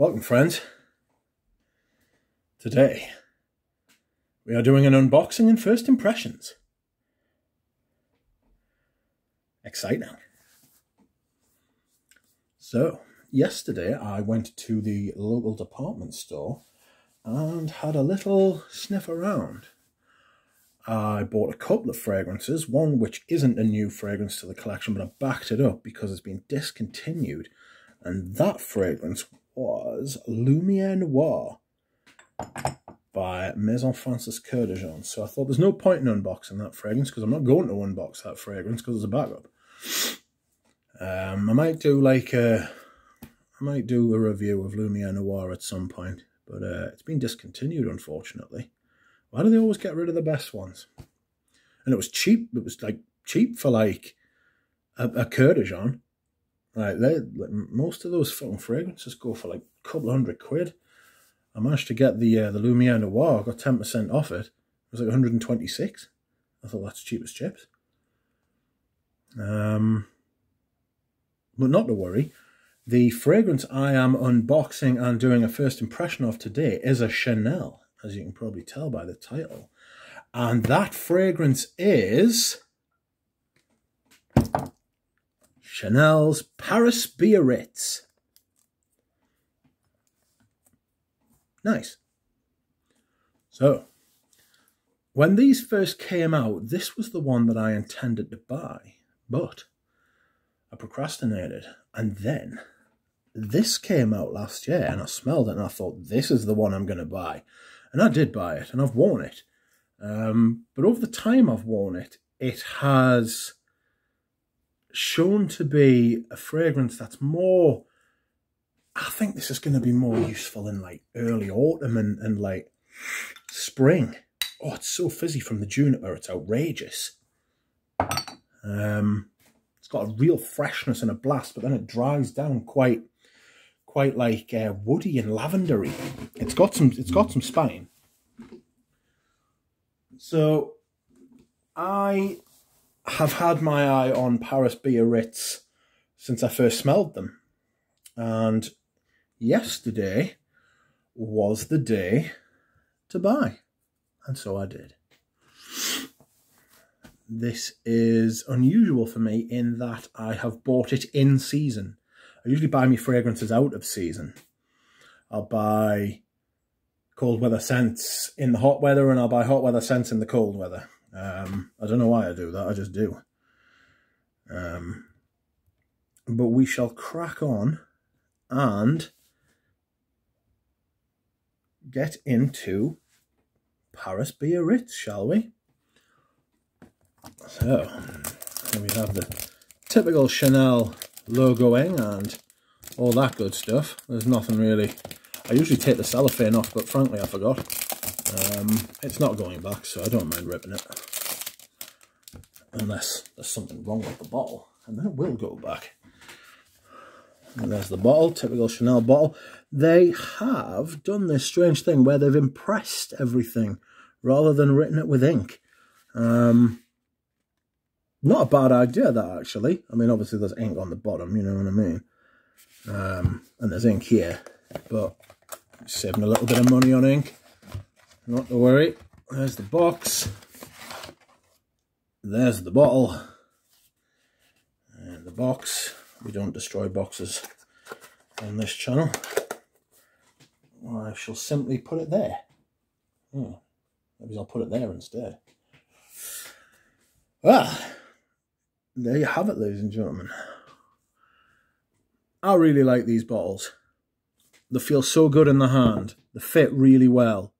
Welcome, friends. Today, we are doing an unboxing and first impressions. Exciting. So, yesterday I went to the local department store and had a little sniff around. I bought a couple of fragrances, one which isn't a new fragrance to the collection, but I backed it up because it's been discontinued. And that fragrance was Lumiere Noir by Maison Francis Coeur de Jean. So I thought there's no point in unboxing that fragrance because I'm not going to unbox that fragrance because it's a backup. I might do a review of Lumiere Noir at some point, but it's been discontinued, unfortunately. Why do they always get rid of the best ones? And it was cheap. It was like cheap for like a Coeur de Jean. Like most of those fucking fragrances go for like a couple of £100. I managed to get the Lumiere Noir. I got 10% off it. It was like 126. I thought that's cheap as chips. But not to worry. The fragrance I am unboxing and doing a first impression of today is a Chanel, as you can probably tell by the title. And that fragrance is Chanel's Paris-Biarritz. Nice. So, when these first came out, this was the one that I intended to buy, but I procrastinated. And then this came out last year and I smelled it and I thought, this is the one I'm going to buy. And I did buy it and I've worn it. But over the time I've worn it, it has shown to be a fragrance that's more, I think this is going to be more useful in like early autumn and like spring. Oh, it's so fizzy from the juniper, it's outrageous. It's got a real freshness and a blast, but then it dries down quite like woody and lavendery. It's got some spine. So I have had my eye on Paris-Biarritz since I first smelled them. And yesterday was the day to buy. And so I did. This is unusual for me in that I have bought it in season. I usually buy me fragrances out of season. I'll buy cold weather scents in the hot weather and I'll buy hot weather scents in the cold weather. I don't know why I do that, I just do. But we shall crack on and get into Paris-Biarritz, shall we? So, here we have the typical Chanel logoing and all that good stuff. There's nothing really. I usually take the cellophane off, but frankly I forgot. It's not going back, so I don't mind ripping it. Unless there's something wrong with the bottle, and then it will go back. And there's the bottle, typical Chanel bottle. They have done this strange thing where they've impressed everything rather than written it with ink. Not a bad idea, that, actually. I mean, obviously there's ink on the bottom, you know what I mean? And there's ink here, but saving a little bit of money on ink. Not to worry. There's the box. There's the bottle. And the box. We don't destroy boxes on this channel. I shall simply put it there. Oh, maybe I'll put it there instead. Well, there you have it, ladies and gentlemen. I really like these bottles. They feel so good in the hand. They fit really well.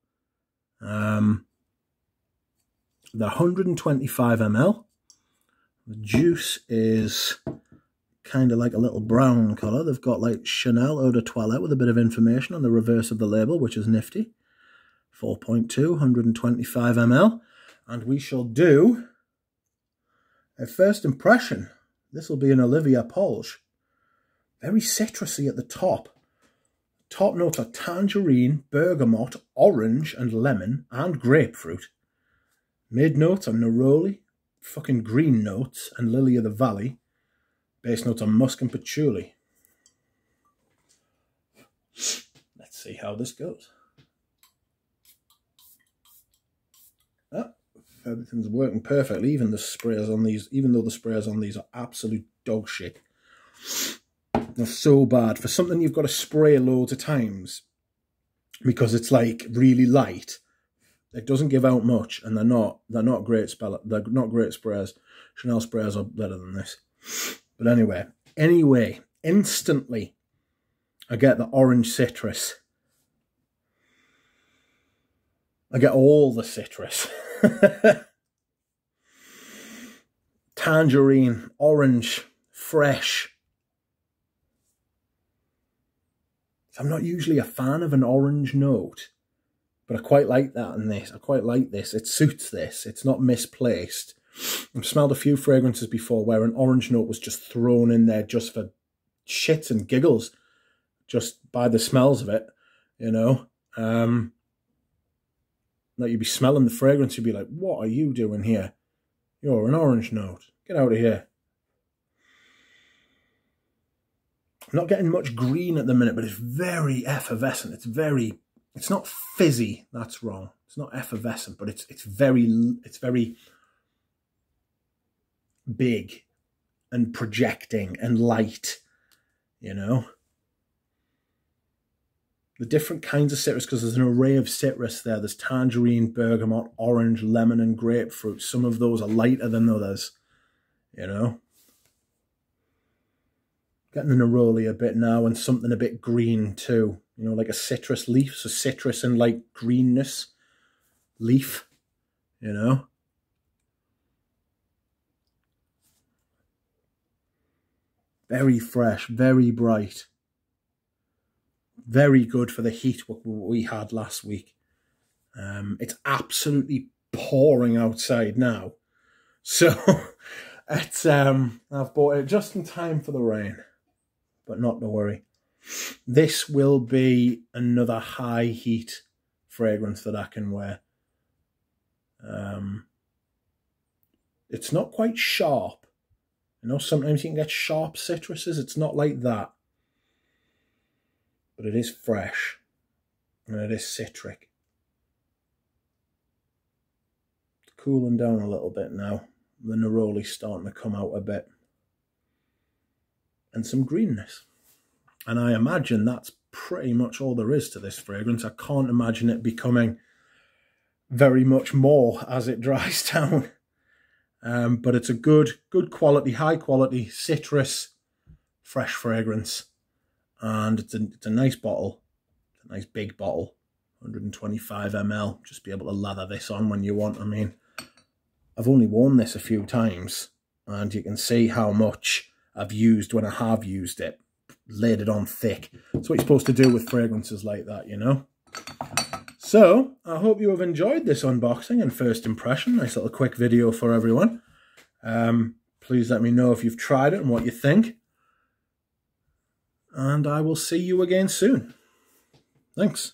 They're 125 ml. The juice is kind of like a little brown colour. They've got like Chanel Eau de Toilette with a bit of information on the reverse of the label, which is nifty. 4.2, 125 ml. And we shall do a first impression. This will be an Olivia Polge. Very citrusy at the top. Top notes are tangerine, bergamot, orange and lemon, and grapefruit. Mid notes are neroli, fucking green notes, and lily of the valley. Base notes are musk and patchouli. see how this goes. Oh, everything's working perfectly. Even the sprayers on these, even though the sprayers on these are absolute dog shit. They're so bad. For something you've got to spray loads of times because it's like really light, it doesn't give out much, and they're not great sprayers. Chanel sprayers are better than this. But anyway, instantly I get the orange citrus. I get all the citrus. Tangerine, orange, fresh. I'm not usually a fan of an orange note, but I quite like that in this. I quite like this. It suits this. It's not misplaced. I've smelled a few fragrances before where an orange note was just thrown in there just for shits and giggles, just by the smells of it, you know. Like you'd be smelling the fragrance, you'd be like, what are you doing here? You're an orange note. Get out of here. I'm not getting much green at the minute, but it's very effervescent. It's not fizzy. That's wrong. It's not effervescent, but it's very big and projecting and light, you know. The different kinds of citrus, because there's an array of citrus there. There's tangerine, bergamot, orange, lemon, and grapefruit. Some of those are lighter than others, you know. Getting the neroli a bit now, and something a bit green too. You know, like a citrus leaf. So citrus and like greenness leaf, you know. Very fresh, very bright. Very good for the heat we had last week. It's absolutely pouring outside now. So it's I've bought it just in time for the rain. But not to worry. This will be another high heat fragrance that I can wear. It's not quite sharp. You know, sometimes you can get sharp citruses. It's not like that. But it is fresh. And it is citric. It's cooling down a little bit now. The neroli's starting to come out a bit. And some greenness. And I imagine that's pretty much all there is to this fragrance. I can't imagine it becoming very much more as it dries down. But it's a good quality, high quality citrus, fresh fragrance. And it's a nice bottle. It's a nice big bottle. 125 ml. Just be able to lather this on when you want. I mean, I've only worn this a few times. And you can see how much I've used when I have used it. Laid it on thick. That's what you're supposed to do with fragrances like that, you know. So, I hope you have enjoyed this unboxing and first impression. Nice little quick video for everyone. Please let me know if you've tried it and what you think. And I will see you again soon. Thanks.